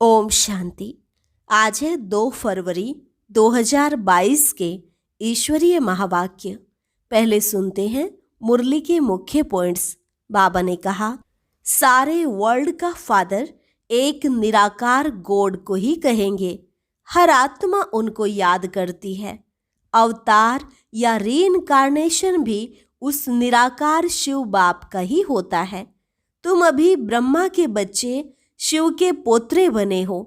ओम शांति। आज है 2 फरवरी 2022 के ईश्वरीय महावाक्य। पहले सुनते हैं मुरली के मुख्य पॉइंट्स। बाबा ने कहा, सारे वर्ल्ड का फादर एक निराकार गॉड को ही कहेंगे। हर आत्मा उनको याद करती है। अवतार या रीइंकार्नेशन भी उस निराकार शिव बाप का ही होता है। तुम अभी ब्रह्मा के बच्चे शिव के पोत्रे बने हो,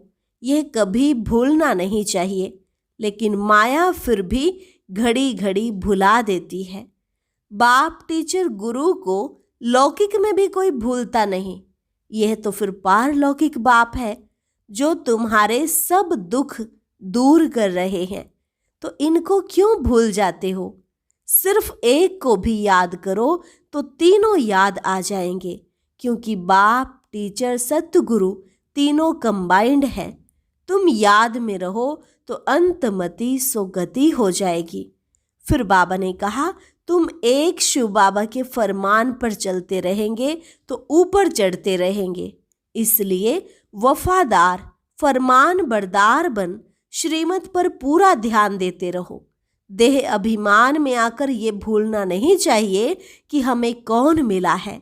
यह कभी भूलना नहीं चाहिए। लेकिन माया फिर भी घड़ी घड़ी भुला देती है। बाप टीचर गुरु को लौकिक में भी कोई भूलता नहीं। यह तो फिर पारलौकिक बाप है जो तुम्हारे सब दुख दूर कर रहे हैं। तो इनको क्यों भूल जाते हो? सिर्फ एक को भी याद करो तो तीनों याद आ जाएंगे, क्योंकि बाप टीचर सतगुरु तीनों कंबाइंड है। तुम याद में रहो तो अंतमति सोगति हो जाएगी। फिर बाबा ने कहा, तुम एक शिव बाबा के फरमान पर चलते रहेंगे तो ऊपर चढ़ते रहेंगे। इसलिए वफादार फरमान बरदार बन श्रीमत पर पूरा ध्यान देते रहो। देह अभिमान में आकर ये भूलना नहीं चाहिए कि हमें कौन मिला है।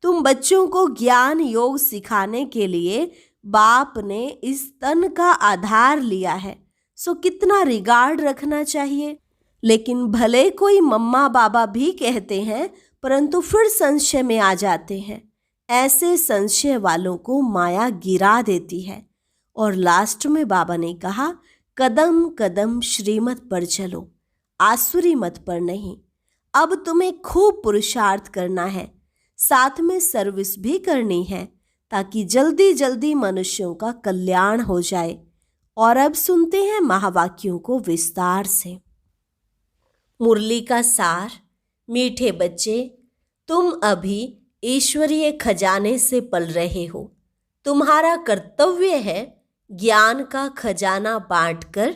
तुम बच्चों को ज्ञान योग सिखाने के लिए बाप ने इस तन का आधार लिया है, सो कितना रिगार्ड रखना चाहिए। लेकिन भले कोई मम्मा बाबा भी कहते हैं, परंतु फिर संशय में आ जाते हैं। ऐसे संशय वालों को माया गिरा देती है। और लास्ट में बाबा ने कहा, कदम कदम श्रीमत पर चलो, आसुरी मत पर नहीं। अब तुम्हें खूब पुरुषार्थ करना है, साथ में सर्विस भी करनी है, ताकि जल्दी जल्दी मनुष्यों का कल्याण हो जाए। और अब सुनते हैं महावाक्यों को विस्तार से। मुरली का सार। मीठे बच्चे, तुम अभी ईश्वरीय खजाने से पल रहे हो। तुम्हारा कर्तव्य है ज्ञान का खजाना बांटकर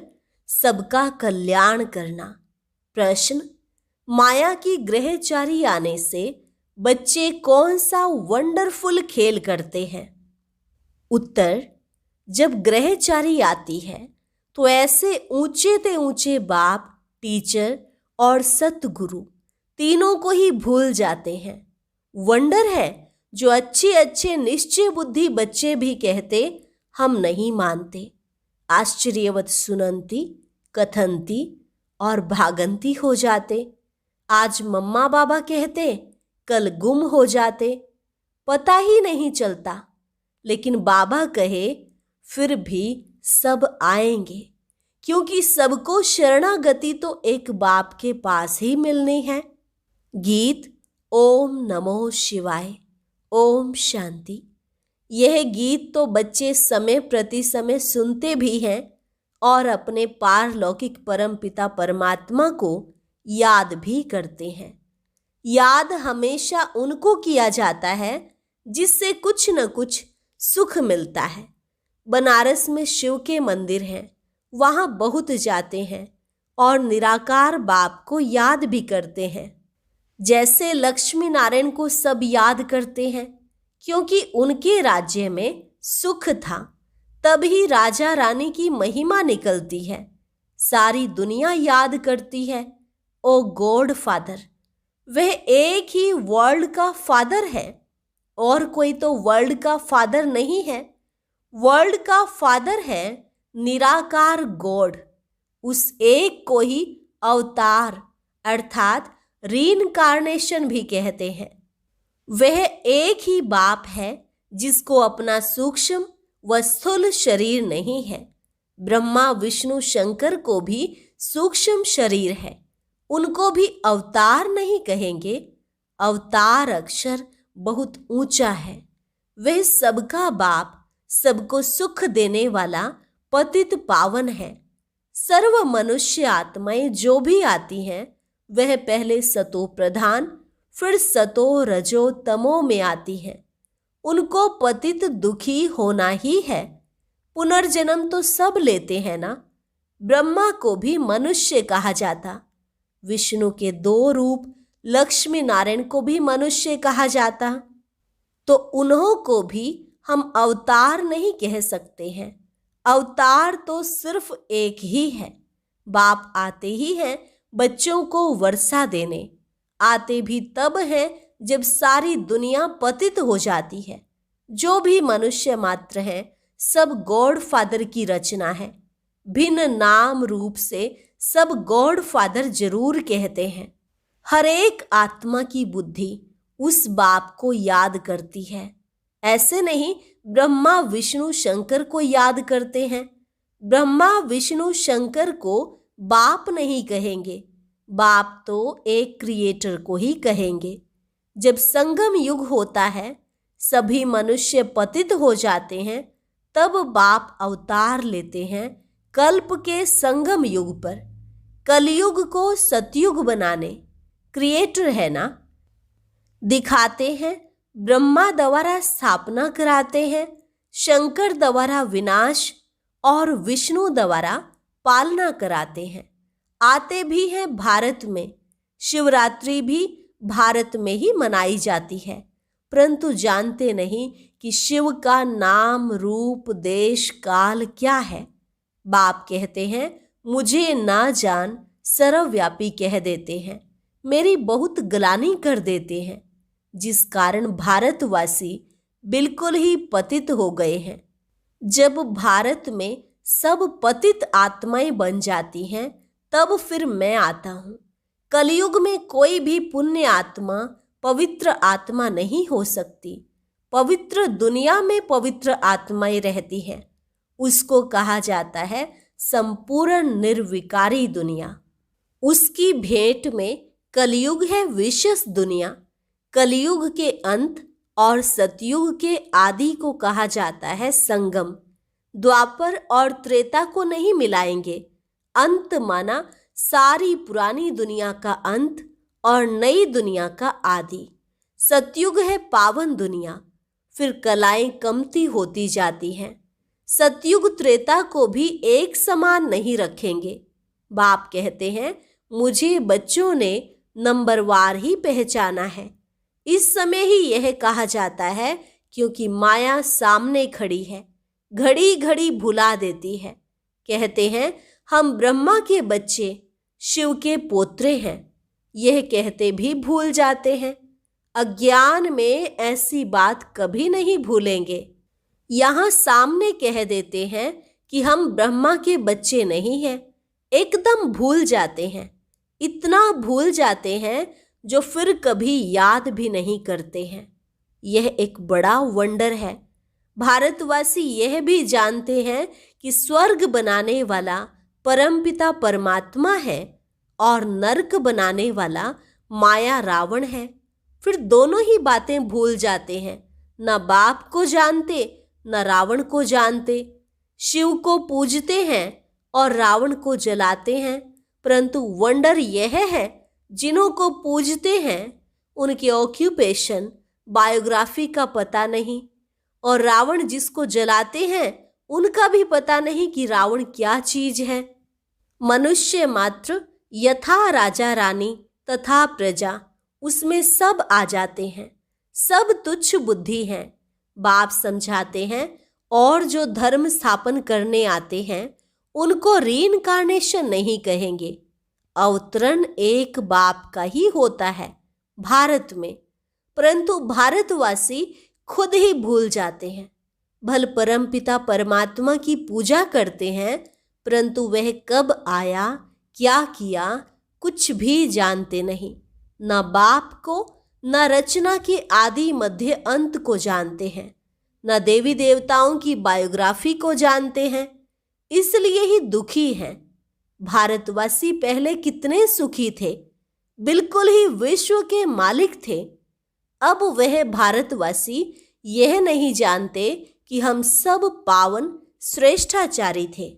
सबका कल्याण करना। प्रश्न, माया की ग्रहचारी आने से बच्चे कौन सा वंडरफुल खेल करते हैं? उत्तर, जब ग्रहचारी आती है तो ऐसे ऊंचे ते ऊंचे बाप टीचर और सतगुरु तीनों को ही भूल जाते हैं। वंडर है जो अच्छे अच्छे निश्चय बुद्धि बच्चे भी कहते हम नहीं मानते। आश्चर्यवत सुनंती कथंती और भागंती हो जाते। आज मम्मा बाबा कहते, कल गुम हो जाते, पता ही नहीं चलता। लेकिन बाबा कहे फिर भी सब आएंगे, क्योंकि सबको शरणागति तो एक बाप के पास ही मिलनी है। गीत ओम नमो शिवाय। ओम शांति। यह गीत तो बच्चे समय प्रति समय सुनते भी हैं और अपने पारलौकिक परमपिता परमात्मा को याद भी करते हैं। याद हमेशा उनको किया जाता है जिससे कुछ न कुछ सुख मिलता है। बनारस में शिव के मंदिर हैं, वहाँ बहुत जाते हैं और निराकार बाप को याद भी करते हैं। जैसे लक्ष्मी नारायण को सब याद करते हैं, क्योंकि उनके राज्य में सुख था, तभी राजा रानी की महिमा निकलती है। सारी दुनिया याद करती है, ओ गॉड फादर। वह एक ही वर्ल्ड का फादर है, और कोई तो वर्ल्ड का फादर नहीं है। वर्ल्ड का फादर है निराकार गॉड। उस एक को ही अवतार अर्थात रीइंकार्नेशन भी कहते हैं। वह एक ही बाप है जिसको अपना सूक्ष्म व स्थूल शरीर नहीं है। ब्रह्मा विष्णु शंकर को भी सूक्ष्म शरीर है, उनको भी अवतार नहीं कहेंगे। अवतार अक्षर बहुत ऊंचा है। वह सबका बाप, सबको सुख देने वाला पतित पावन है। सर्व मनुष्य आत्माएं जो भी आती हैं, वह पहले सतो प्रधान फिर सतो रजो तमो में आती हैं। उनको पतित दुखी होना ही है। पुनर्जन्म तो सब लेते हैं ना। ब्रह्मा को भी मनुष्य कहा जाता, विष्णु के 2 रूप लक्ष्मी नारायण को भी मनुष्य कहा जाता, तो उन्हों को भी हम अवतार नहीं कह सकते हैं। अवतार तो सिर्फ एक ही है। बाप आते ही हैं बच्चों को वर्षा देने, आते भी तब हैं जब सारी दुनिया पतित हो जाती है। जो भी मनुष्य मात्र हैं सब गॉड फादर की रचना है। भिन्न नाम रूप से सब गॉड फादर जरूर कहते हैं। हर एक आत्मा की बुद्धि उस बाप को याद करती है। ऐसे नहीं ब्रह्मा विष्णु शंकर को याद करते हैं। ब्रह्मा विष्णु शंकर को बाप नहीं कहेंगे, बाप तो एक क्रिएटर को ही कहेंगे। जब संगम युग होता है, सभी मनुष्य पतित हो जाते हैं, तब बाप अवतार लेते हैं कल्प के संगम युग पर। कलयुग को सतयुग बनाने क्रिएटर है ना, दिखाते हैं। ब्रह्मा द्वारा स्थापना कराते हैं, शंकर द्वारा विनाश और विष्णु द्वारा पालना कराते हैं। आते भी हैं भारत में। शिवरात्रि भी भारत में ही मनाई जाती है, परंतु जानते नहीं कि शिव का नाम रूप देश काल क्या है। बाप कहते हैं मुझे ना जान, सर्वव्यापी कह देते हैं, मेरी बहुत ग्लानि कर देते हैं, जिस कारण भारतवासी बिल्कुल ही पतित हो गए हैं। जब भारत में सब पतित आत्माएं बन जाती हैं, तब फिर मैं आता हूँ। कलयुग में कोई भी पुण्य आत्मा पवित्र आत्मा नहीं हो सकती। पवित्र दुनिया में पवित्र आत्माएं रहती हैं। उसको कहा जाता है संपूर्ण निर्विकारी दुनिया। उसकी भेंट में कलयुग है विशेष दुनिया। कलयुग के अंत और सतयुग के आदि को कहा जाता है संगम। द्वापर और त्रेता को नहीं मिलाएंगे। अंत माना सारी पुरानी दुनिया का अंत और नई दुनिया का आदि। सतयुग है पावन दुनिया, फिर कलाएं कमती होती जाती हैं। सतयुग त्रेता को भी एक समान नहीं रखेंगे। बाप कहते हैं मुझे बच्चों ने नंबरवार ही पहचाना है। इस समय ही यह कहा जाता है क्योंकि माया सामने खड़ी है, घड़ी घड़ी भुला देती है। कहते हैं हम ब्रह्मा के बच्चे, शिव के पोत्रे हैं, यह कहते भी भूल जाते हैं। अज्ञान में ऐसी बात कभी नहीं भूलेंगे। यहाँ सामने कह देते हैं कि हम ब्रह्मा के बच्चे नहीं हैं, एकदम भूल जाते हैं। इतना भूल जाते हैं जो फिर कभी याद भी नहीं करते हैं। यह एक बड़ा वंडर है। भारतवासी यह भी जानते हैं कि स्वर्ग बनाने वाला परमपिता परमात्मा है और नरक बनाने वाला माया रावण है। फिर दोनों ही बातें भूल जाते हैं। न बाप को जानते न रावण को जानते। शिव को पूजते हैं और रावण को जलाते हैं, परंतु वंडर यह है जिन्हों को पूजते हैं उनके ऑक्यूपेशन बायोग्राफी का पता नहीं, और रावण जिसको जलाते हैं उनका भी पता नहीं कि रावण क्या चीज है। मनुष्य मात्र यथा राजा रानी तथा प्रजा, उसमें सब आ जाते हैं। सब तुच्छ बुद्धि हैं। बाप समझाते हैं और जो धर्म स्थापन करने आते हैं उनको रीइंकार्नेशन नहीं कहेंगे। अवतरण एक बाप का ही होता है भारत में, परंतु भारतवासी खुद ही भूल जाते हैं। भल परमपिता परमात्मा की पूजा करते हैं, परंतु वह कब आया, क्या किया, कुछ भी जानते नहीं। न बाप को न रचना के आदि मध्य अंत को जानते हैं, न देवी देवताओं की बायोग्राफी को जानते हैं। इसलिए ही दुखी हैं। भारतवासी पहले कितने सुखी थे, बिल्कुल ही विश्व के मालिक थे। अब वह भारतवासी यह नहीं जानते कि हम सब पावन श्रेष्ठाचारी थे।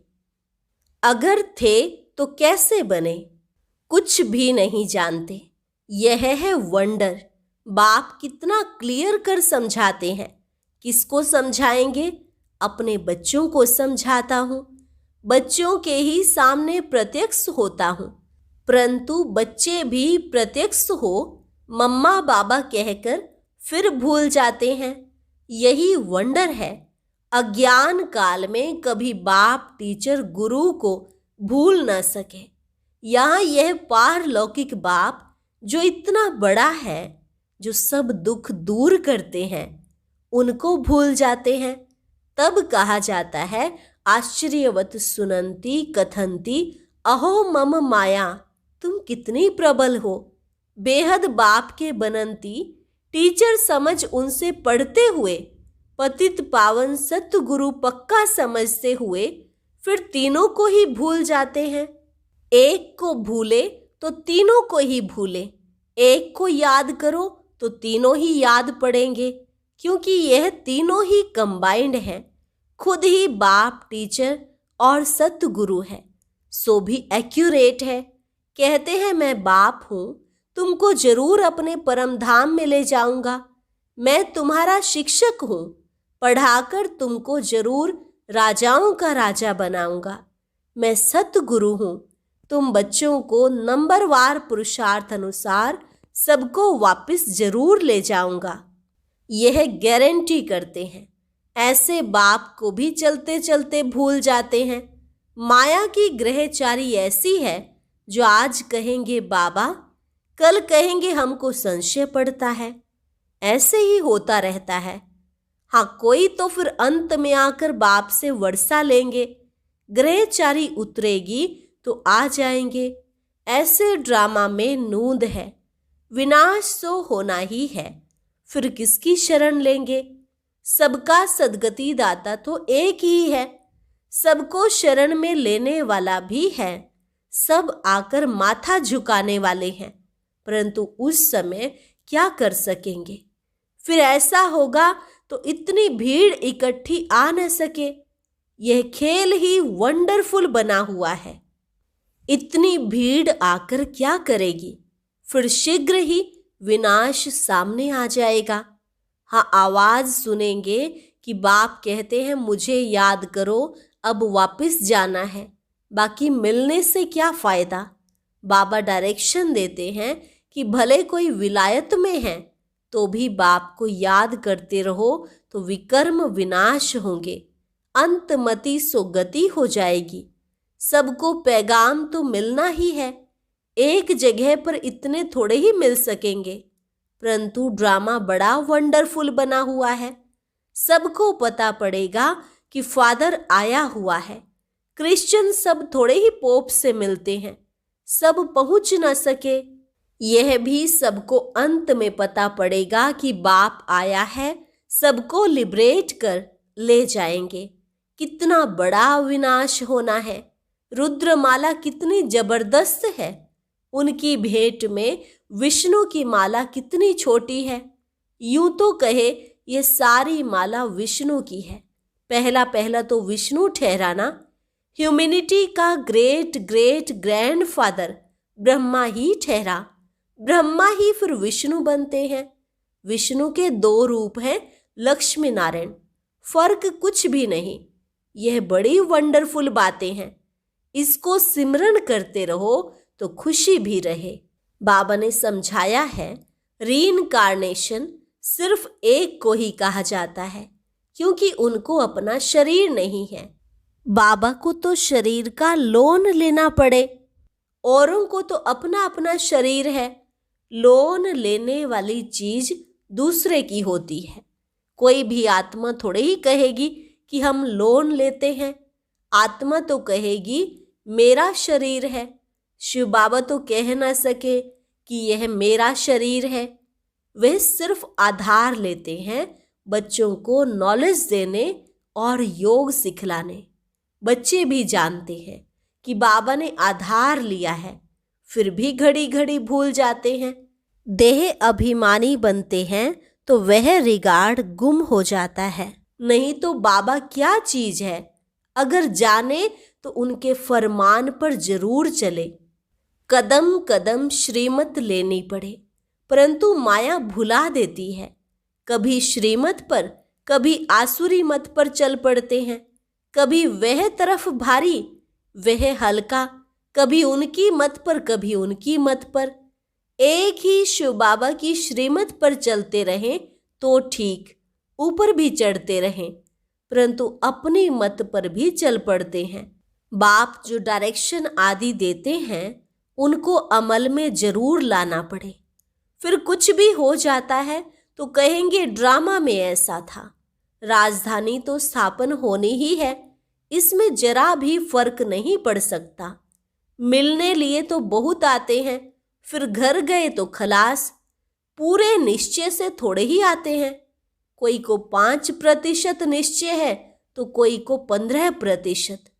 अगर थे तो कैसे बने, कुछ भी नहीं जानते। यह है वंडर। बाप कितना क्लियर कर समझाते हैं। किसको समझाएंगे? अपने बच्चों को समझाता हूँ। बच्चों के ही सामने प्रत्यक्ष होता हूँ, परंतु बच्चे भी प्रत्यक्ष हो मम्मा बाबा कहकर फिर भूल जाते हैं। यही वंडर है। अज्ञान काल में कभी बाप टीचर गुरु को भूल न सके। यहाँ यह पारलौकिक बाप जो इतना बड़ा है, जो सब दुख दूर करते हैं, उनको भूल जाते हैं। तब कहा जाता है, आश्चर्यवत सुनंती कथंती अहो मम माया, तुम कितनी प्रबल हो। बेहद बाप के बनंती टीचर समझ उनसे पढ़ते हुए, पतित पावन सतगुरु पक्का समझते हुए फिर तीनों को ही भूल जाते हैं। एक को भूले तो तीनों को ही भूले, एक को याद करो तो तीनों ही याद पड़ेंगे, क्योंकि यह तीनों ही कंबाइंड हैं। खुद ही बाप टीचर और सतगुरु है, सो भी एक्यूरेट है। कहते हैं मैं बाप हूँ, तुमको जरूर अपने परम धाम में ले जाऊंगा। मैं तुम्हारा शिक्षक हूँ, पढ़ाकर तुमको जरूर राजाओं का राजा बनाऊंगा। मैं सतगुरु हूँ, तुम बच्चों को नंबरवार पुरुषार्थ अनुसार सबको वापस जरूर ले जाऊंगा। यह गारंटी करते हैं। ऐसे बाप को भी चलते चलते भूल जाते हैं। माया की ग्रहचारी ऐसी है जो आज कहेंगे बाबा, कल कहेंगे हमको संशय पड़ता है। ऐसे ही होता रहता है। हाँ, कोई तो फिर अंत में आकर बाप से वर्षा लेंगे, ग्रहचारी उतरेगी तो आ जाएंगे। ऐसे ड्रामा में नूंद है। विनाश तो होना ही है, फिर किसकी शरण लेंगे। सबका सदगति दाता तो एक ही है, सबको शरण में लेने वाला भी है। सब आकर माथा झुकाने वाले हैं, परंतु उस समय क्या कर सकेंगे। फिर ऐसा होगा तो इतनी भीड़ इकट्ठी आ न सके। यह खेल ही वंडरफुल बना हुआ है। इतनी भीड़ आकर क्या करेगी। फिर शीघ्र ही विनाश सामने आ जाएगा। हाँ, आवाज सुनेंगे कि बाप कहते हैं मुझे याद करो, अब वापस जाना है। बाकी मिलने से क्या फायदा। बाबा डायरेक्शन देते हैं कि भले कोई विलायत में है तो भी बाप को याद करते रहो तो विकर्म विनाश होंगे, अंतमति सुगति हो जाएगी। सबको पैगाम तो मिलना ही है। एक जगह पर इतने थोड़े ही मिल सकेंगे, परंतु ड्रामा बड़ा वंडरफुल बना हुआ है। सबको पता पड़ेगा कि फादर आया हुआ है। क्रिश्चियन सब थोड़े ही पोप से मिलते हैं, सब पहुंच न सके। यह भी सबको अंत में पता पड़ेगा कि बाप आया है, सबको लिबरेट कर ले जाएंगे। कितना बड़ा विनाश होना है। रुद्रमाला कितनी जबरदस्त है। उनकी भेंट में विष्णु की माला कितनी छोटी है। यूं तो कहे ये सारी माला विष्णु की है। पहला पहला तो विष्णु ठहराना। ह्यूमैनिटी का ग्रेट ग्रेट ग्रैंडफादर ब्रह्मा ही ठहरा। ब्रह्मा ही फिर विष्णु बनते हैं। विष्णु के दो रूप हैं, लक्ष्मी नारायण, फर्क कुछ भी नहीं। यह बड़ी वंडरफुल बातें हैं। इसको सिमरन करते रहो तो खुशी भी रहे। बाबा ने समझाया है, रीइंकार्नेशन सिर्फ एक को ही कहा जाता है, क्योंकि उनको अपना शरीर नहीं है। बाबा को तो शरीर का लोन लेना पड़े, औरों को तो अपना अपना शरीर है। लोन लेने वाली चीज दूसरे की होती है। कोई भी आत्मा थोड़े ही कहेगी कि हम लोन लेते हैं। आत्मा तो कहेगी मेरा शरीर है। शिव बाबा तो कह ना सके कि यह मेरा शरीर है। वे सिर्फ आधार लेते हैं बच्चों को नॉलेज देने और योग सिखलाने। बच्चे भी जानते हैं कि बाबा ने आधार लिया है, फिर भी घड़ी घड़ी भूल जाते हैं। देह अभिमानी बनते हैं तो वह रिगार्ड गुम हो जाता है। नहीं तो बाबा क्या चीज है। अगर जाने तो उनके फरमान पर जरूर चले। कदम कदम श्रीमत लेनी पड़े, परंतु माया भुला देती है। कभी श्रीमत पर, कभी आसुरी मत पर चल पड़ते हैं। कभी वह तरफ भारी, वह हल्का, कभी उनकी मत पर, कभी उनकी मत पर। एक ही शिव बाबा की श्रीमत पर चलते रहें तो ठीक, ऊपर भी चढ़ते रहें, परंतु अपनी मत पर भी चल पड़ते हैं। बाप जो डायरेक्शन आदि देते हैं उनको अमल में जरूर लाना पड़े। फिर कुछ भी हो जाता है तो कहेंगे ड्रामा में ऐसा था। राजधानी तो स्थापन होनी ही है, इसमें जरा भी फर्क नहीं पड़ सकता। मिलने लिए तो बहुत आते हैं, फिर घर गए तो खलास। पूरे निश्चय से थोड़े ही आते हैं। कोई को 5% निश्चय है तो कोई को 15%।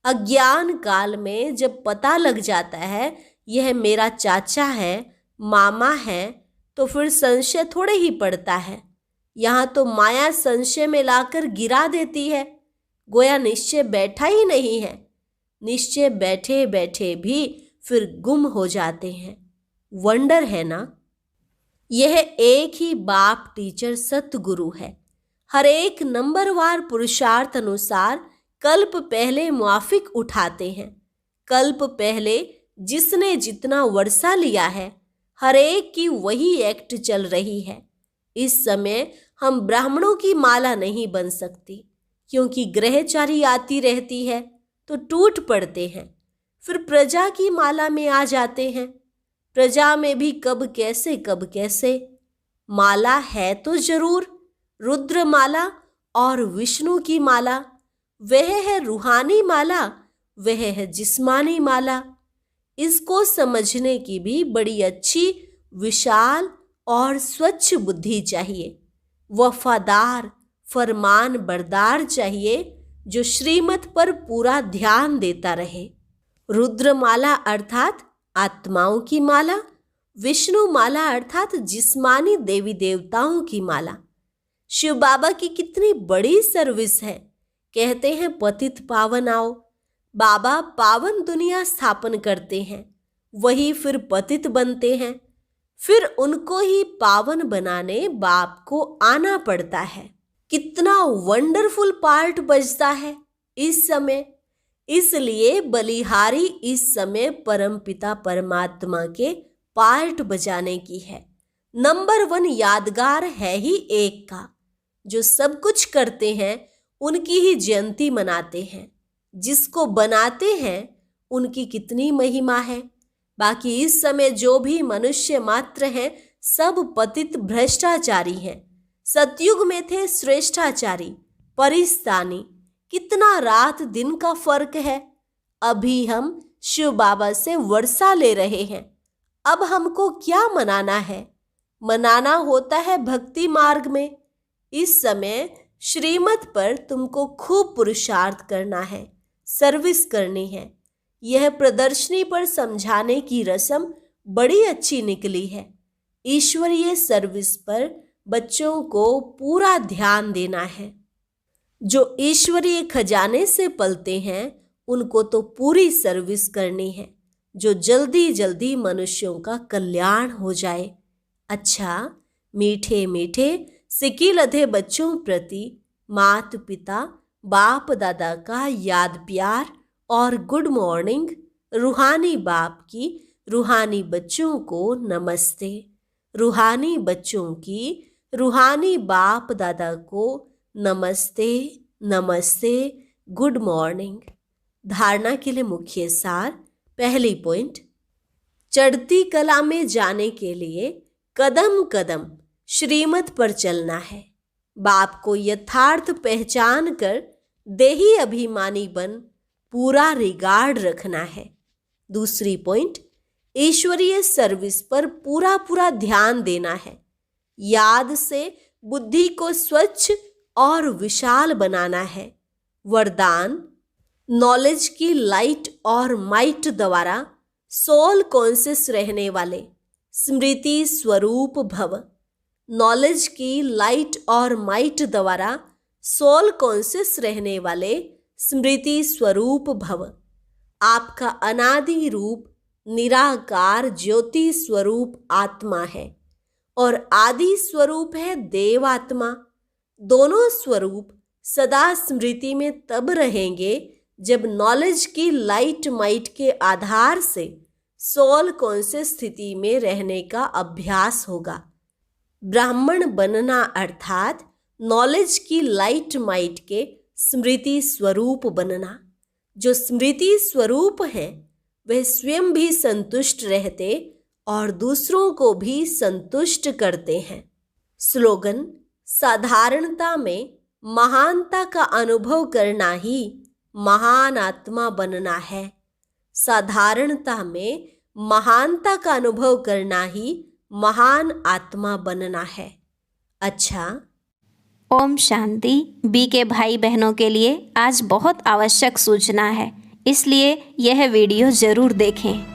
अज्ञान काल में जब पता लग जाता है यह मेरा चाचा है, मामा है, तो फिर संशय थोड़े ही पड़ता है। यहाँ तो माया संशय में लाकर गिरा देती है, गोया निश्चय बैठा ही नहीं है। निश्चय बैठे बैठे भी फिर गुम हो जाते हैं। वंडर है ना। यह एक ही बाप टीचर सतगुरु है। हर एक नंबरवार पुरुषार्थ अनुसार कल्प पहले मुआफिक उठाते हैं। कल्प पहले जिसने जितना वर्षा लिया है हर एक की वही एक्ट चल रही है। इस समय हम ब्राह्मणों की माला नहीं बन सकती, क्योंकि ग्रहचारी आती रहती है तो टूट पड़ते हैं। फिर प्रजा की माला में आ जाते हैं। प्रजा में भी कब कैसे माला है तो जरूर। रुद्र माला और विष्णु की माला, वह है रूहानी माला, वह है जिस्मानी माला। इसको समझने की भी बड़ी अच्छी, विशाल और स्वच्छ बुद्धि चाहिए। वफादार, फरमान बरदार चाहिए, जो श्रीमत पर पूरा ध्यान देता रहे। रुद्र माला अर्थात आत्माओं की माला, विष्णु माला अर्थात जिस्मानी देवी देवताओं की माला। शिव बाबा की कितनी बड़ी सर्विस है। कहते हैं पतित पावन आओ। बाबा पावन दुनिया स्थापन करते हैं, वही फिर पतित बनते हैं। फिर उनको ही पावन बनाने बाप को आना पड़ता है। कितना वंडरफुल पार्ट बजता है इस समय। इसलिए बलिहारी इस समय परमपिता परमात्मा के पार्ट बजाने की है। नंबर 1 यादगार है ही एक का। जो सब कुछ करते हैं उनकी ही जयंती मनाते हैं। जिसको बनाते हैं उनकी कितनी महिमा है। बाकी इस समय जो भी मनुष्य मात्र हैं सब पतित भ्रष्टाचारी हैं। सतयुग में थे श्रेष्ठाचारी, परिस्तानी। कितना रात दिन का फर्क है। अभी हम शिव बाबा से वर्षा ले रहे हैं। अब हमको क्या मनाना है? मनाना होता है भक्ति मार्ग में। इस समय श्रीमत पर तुमको खूब पुरुषार्थ करना है, सर्विस करनी है। यह प्रदर्शनी पर समझाने की रस्म बड़ी अच्छी निकली है। ईश्वरीय सर्विस पर बच्चों को पूरा ध्यान देना है। जो ईश्वरीय खजाने से पलते हैं उनको तो पूरी सर्विस करनी है, जो जल्दी जल्दी मनुष्यों का कल्याण हो जाए। अच्छा, मीठे मीठे सिकी लधे बच्चों प्रति माता पिता बाप दादा का याद प्यार और गुड मॉर्निंग। रूहानी बाप की रूहानी बच्चों को नमस्ते। रूहानी बच्चों की रूहानी बाप दादा को नमस्ते नमस्ते, गुड मॉर्निंग। धारणा के लिए मुख्य सार। पहली पॉइंट, चढ़ती कला में जाने के लिए कदम कदम श्रीमत पर चलना है। बाप को यथार्थ पहचान कर देही अभिमानी बन पूरा रिगार्ड रखना है। दूसरी पॉइंट, ईश्वरीय सर्विस पर पूरा ध्यान देना है। याद से बुद्धि को स्वच्छ और विशाल बनाना है। वरदान, नॉलेज की लाइट और माइट द्वारा सोल कॉन्शियस रहने वाले स्मृति स्वरूप भव। नॉलेज की लाइट और माइट द्वारा सोल कॉन्शियस रहने वाले स्मृति स्वरूप भव। आपका अनादि रूप निराकार ज्योति स्वरूप आत्मा है और आदि स्वरूप है देव आत्मा। दोनों स्वरूप सदा स्मृति में तब रहेंगे जब नॉलेज की लाइट माइट के आधार से सोल कॉन्शियस स्थिति में रहने का अभ्यास होगा। ब्राह्मण बनना अर्थात नॉलेज की लाइट माइट के स्मृति स्वरूप बनना। जो स्मृति स्वरूप हैं वह स्वयं भी संतुष्ट रहते और दूसरों को भी संतुष्ट करते हैं। स्लोगन: साधारणता में महानता का अनुभव करना ही महान आत्मा बनना है। साधारणता में महानता का अनुभव करना ही महान आत्मा बनना है। अच्छा, ओम शांति। बी के भाई बहनों के लिए आज बहुत आवश्यक सूचना है, इसलिए यह वीडियो ज़रूर देखें।